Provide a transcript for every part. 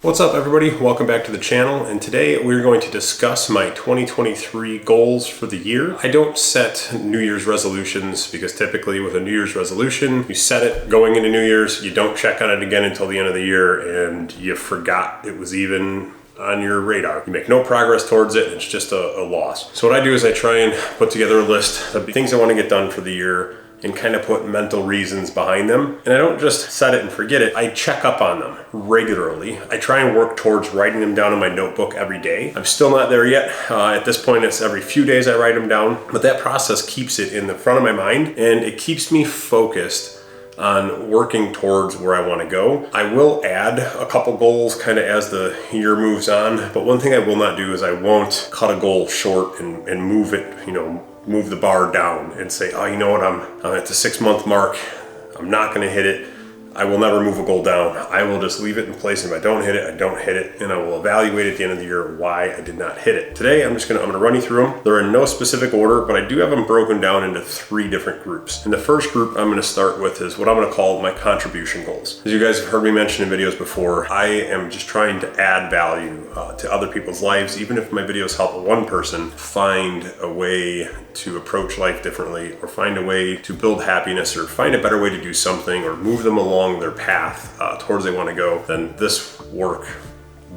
What's up everybody, welcome back to the channel, and today we're going to discuss my 2023 goals for the year. I don't set New Year's resolutions because typically with a New Year's resolution, you set it going into New Year's, you don't check on it again until the end of the year, and you forgot it was even on your radar. You make no progress towards it, and it's just a loss. So what I do is I try and put together a list of things I want to get done for the year and kind of put mental reasons behind them. And I don't just set it and forget it, I check up on them regularly. I try and work towards writing them down in my notebook every day. I'm still not there yet. At this point, it's every few days I write them down, but that process keeps it in the front of my mind and it keeps me focused on working towards where I want to go. I will add a couple goals kind of as the year moves on, but one thing I will not do is I won't cut a goal short and move it, move the bar down and say, oh, you know what, I'm at the 6-month mark, I'm not gonna hit it. I will never move a goal down. I will just leave it in place. If I don't hit it, I don't hit it, and I will evaluate at the end of the year why I did not hit it. Today, I'm gonna run you through them. They're in no specific order, but I do have them broken down into 3 different groups. And the first group I'm gonna start with is what I'm gonna call my contribution goals. As you guys have heard me mention in videos before, I am just trying to add value to other people's lives. Even if my videos help one person find a way to approach life differently, or find a way to build happiness, or find a better way to do something, or move them along their path towards they want to go, then this work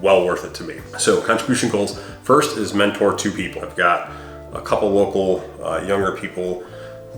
well worth it to me. So contribution goals, first is mentor 2 people. I've got a couple local younger people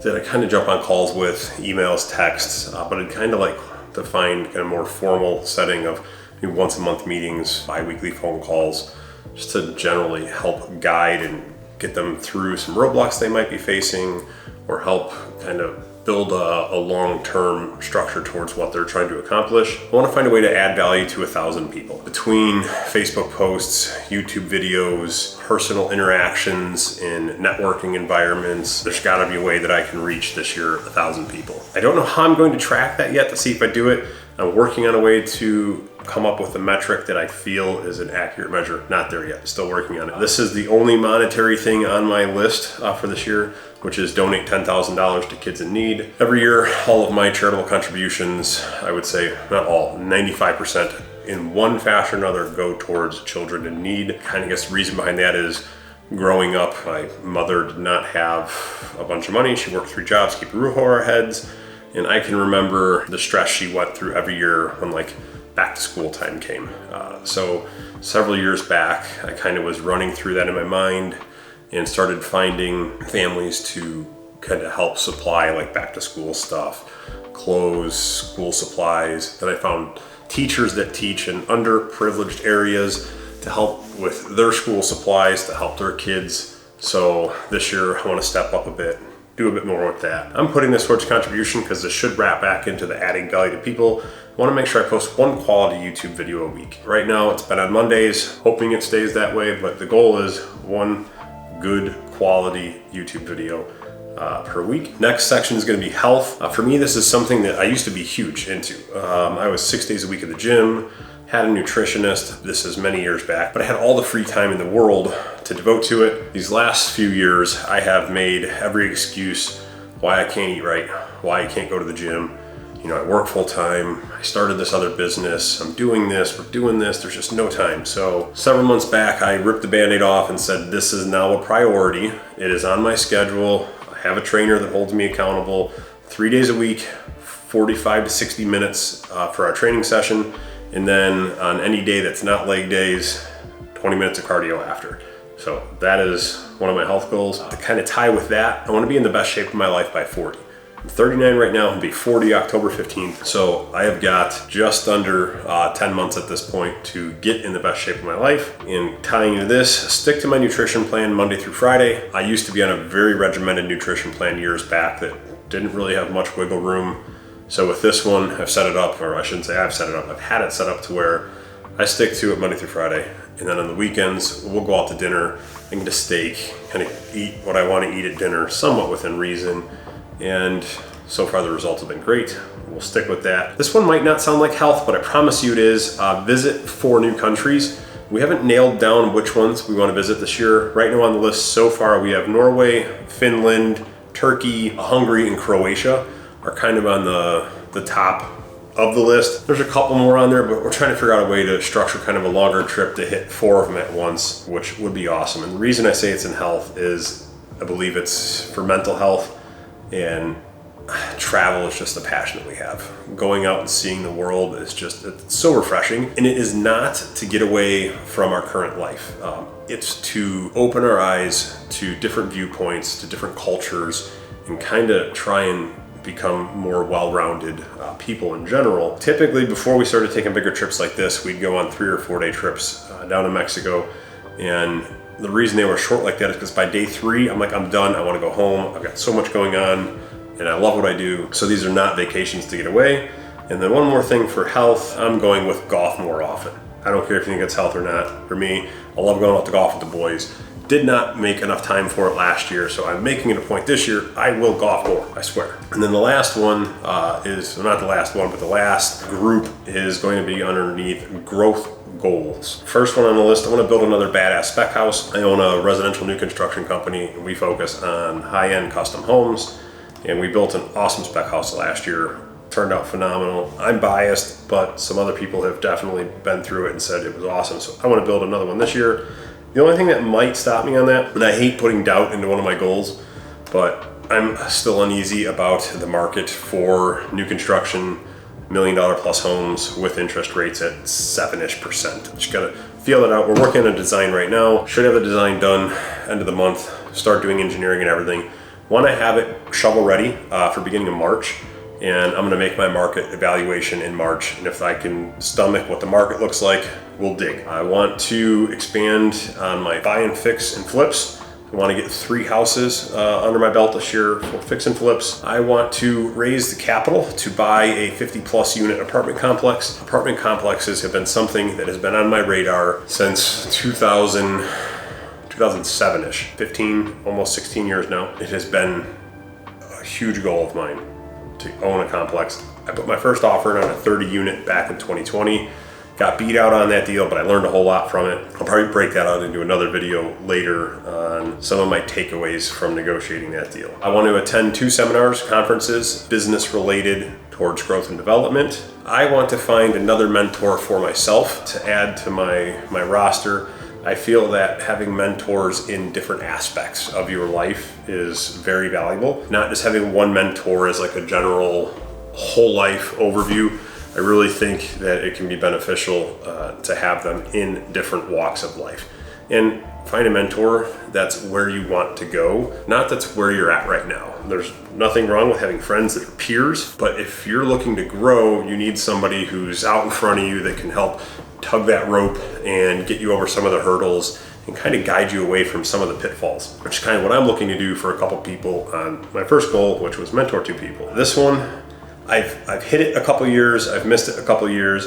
that I kind of jump on calls with, emails, texts, but I'd kind of like to find a more formal setting of maybe once a month meetings, bi-weekly phone calls, just to generally help guide and get them through some roadblocks they might be facing, or help kind of build a long-term structure towards what they're trying to accomplish. I want to find a way to add value to 1,000 people. Between Facebook posts, YouTube videos, personal interactions in networking environments, there's got to be a way that I can reach this year 1,000 people. I don't know how I'm going to track that yet to see if I do it. I'm working on a way to come up with a metric that I feel is an accurate measure. Not there yet, still working on it. This is the only monetary thing on my list for this year, which is donate $10,000 to kids in need. Every year, all of my charitable contributions, I would say, not all, 95% in one fashion or another go towards children in need. Kind of guess the reason behind that is growing up, my mother did not have a bunch of money. She worked 3 jobs to keep a roof over our heads. And I can remember the stress she went through every year when back to school time came. So several years back, I kind of was running through that in my mind and started finding families to kind of help supply back to school stuff, clothes, school supplies. Then I found teachers that teach in underprivileged areas to help with their school supplies to help their kids. So this year I want to step up a bit, do a bit more with that. I'm putting this towards contribution because this should wrap back into the adding value to people. I want to make sure I post 1 quality YouTube video a week. Right now it's been on Mondays, hoping it stays that way, but the goal is 1 good quality YouTube video per week. Next section is going to be health. For me, this is something that I used to be huge into. I was 6 days a week at the gym, had a nutritionist. This is many years back, but I had all the free time in the world to devote to it. These last few years, I have made every excuse why I can't eat right, why I can't go to the gym. I work full time, I started this other business, I'm doing this, we're doing this, there's just no time. So several months back, I ripped the Band-Aid off and said, this is now a priority. It is on my schedule. I have a trainer that holds me accountable 3 days a week, 45 to 60 minutes for our training session. And then on any day that's not leg days, 20 minutes of cardio after. So that is one of my health goals. To kind of tie with that, I want to be in the best shape of my life by 40. I'm 39 right now, I'll be 40 October 15th. So I have got just under 10 months at this point to get in the best shape of my life. And tying into this, stick to my nutrition plan Monday through Friday. I used to be on a very regimented nutrition plan years back that didn't really have much wiggle room. So with this one, I've set it up, or I shouldn't say I've set it up, I've had it set up to where I stick to it Monday through Friday. And then on the weekends, we'll go out to dinner and get a steak, kind of eat what I want to eat at dinner, somewhat within reason. And so far the results have been great. We'll stick with that. This one might not sound like health, but I promise you it is. Visit 4 new countries. We haven't nailed down which ones we want to visit this year. Right now on the list so far, we have Norway, Finland, Turkey, Hungary, and Croatia are kind of on the top of the list. There's a couple more on there, but we're trying to figure out a way to structure kind of a longer trip to hit 4 of them at once, which would be awesome. And the reason I say it's in health is I believe it's for mental health, and travel is just a passion that we have. Going out and seeing the world is just, it's so refreshing. And it is not to get away from our current life. It's to open our eyes to different viewpoints, to different cultures, and kind of try and become more well-rounded people in general. Typically, before we started taking bigger trips like this, we'd go on 3 or 4 day trips down to Mexico. And the reason they were short like that is because by day 3, I'm like, I'm done. I want to go home. I've got so much going on and I love what I do. So these are not vacations to get away. And then one more thing for health, I'm going with golf more often. I don't care if you think it's health or not. For me, I love going out to golf with the boys. Did not make enough time for it last year, so I'm making it a point this year. I will golf more, I swear. And then the last one is, well, not the last one, but the last group is going to be underneath growth goals. First one on the list, I want to build another badass spec house. I own a residential new construction company, and we focus on high-end custom homes. And we built an awesome spec house last year. Turned out phenomenal. I'm biased, but some other people have definitely been through it and said it was awesome. So I want to build another one this year. The only thing that might stop me on that, and I hate putting doubt into one of my goals, but I'm still uneasy about the market for new construction, $1 million plus homes with interest rates at 7-ish%. Just gotta feel that out. We're working on a design right now. Should have the design done end of the month, start doing engineering and everything. Want to have it shovel ready for beginning of March, and I'm going to make my market evaluation in March, and if I can stomach what the market looks like, we'll dig. I want to expand on my buy and fix and flips. I want to get 3 houses under my belt this year for fix and flips. I want to raise the capital to buy a 50+ unit apartment complex. Apartment complexes have been something that has been on my radar since 2007-ish, 15, almost 16 years now. It has been a huge goal of mine to own a complex. I put my first offer in on a 30 unit back in 2020. Got beat out on that deal, but I learned a whole lot from it. I'll probably break that out into another video later on some of my takeaways from negotiating that deal. I want to attend 2 seminars, conferences, business related towards growth and development. I want to find another mentor for myself to add to my roster. I feel that having mentors in different aspects of your life is very valuable. Not just having one mentor as like a general whole life overview. I really think that it can be beneficial to have them in different walks of life. And find a mentor that's where you want to go, not that's where you're at right now. There's nothing wrong with having friends that are peers, but if you're looking to grow, you need somebody who's out in front of you that can help tug that rope and get you over some of the hurdles and kind of guide you away from some of the pitfalls, which is kind of what I'm looking to do for a couple people on my first goal, which was mentor 2 people. This one, I've hit it a couple years, I've missed it a couple years,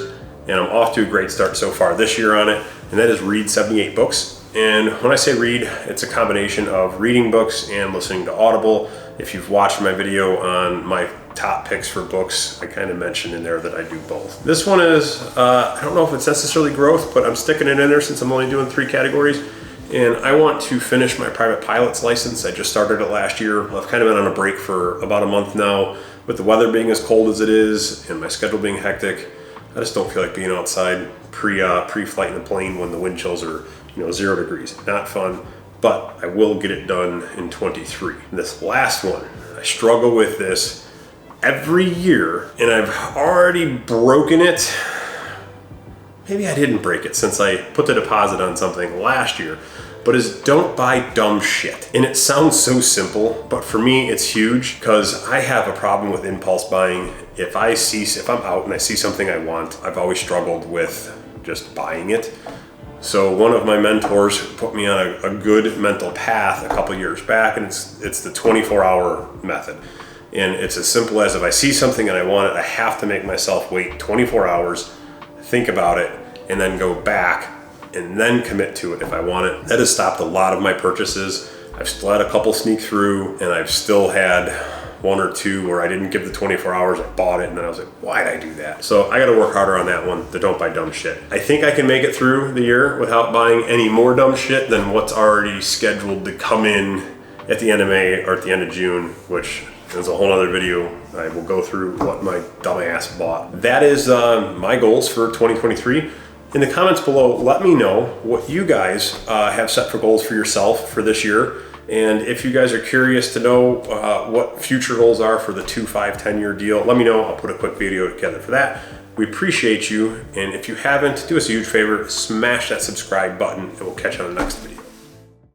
and I'm off to a great start so far this year on it, and that is read 78 books. And when I say read, it's a combination of reading books and listening to Audible. If you've watched my video on my top picks for books, I kind of mentioned in there that I do both. This one is, I don't know if it's necessarily growth, but I'm sticking it in there since I'm only doing 3 categories. And I want to finish my private pilot's license. I just started it last year. I've kind of been on a break for about a month now. With the weather being as cold as it is and my schedule being hectic, I just don't feel like being outside pre-flight in the plane when the wind chills are 0 degrees. Not fun, but I will get it done in 23. And this last one, I struggle with this every year, and I've already broken it. Maybe I didn't break it since I put the deposit on something last year, but is don't buy dumb shit. And it sounds so simple, but for me it's huge because I have a problem with impulse buying. If I'm out and I see something I want, I've always struggled with just buying it. So one of my mentors put me on a good mental path a couple years back, and it's the 24-hour method. And it's as simple as if I see something and I want it, I have to make myself wait 24 hours, think about it, and then go back and then commit to it if I want it. That has stopped a lot of my purchases. I've still had a couple sneak through, and I've still had 1 or 2 where I didn't give the 24 hours, I bought it, and then I was like, why'd I do that? So I gotta work harder on that one, the don't buy dumb shit. I think I can make it through the year without buying any more dumb shit than what's already scheduled to come in at the end of May or at the end of June, which There's a whole other video. I will go through what my dumbass bought. That is my goals for 2023. In the comments below, let me know what you guys have set for goals for yourself for this year. And if you guys are curious to know what future goals are for the 2, 5, 10-year deal, let me know. I'll put a quick video together for that. We appreciate you. And if you haven't, do us a huge favor, smash that subscribe button and we'll catch you on the next video.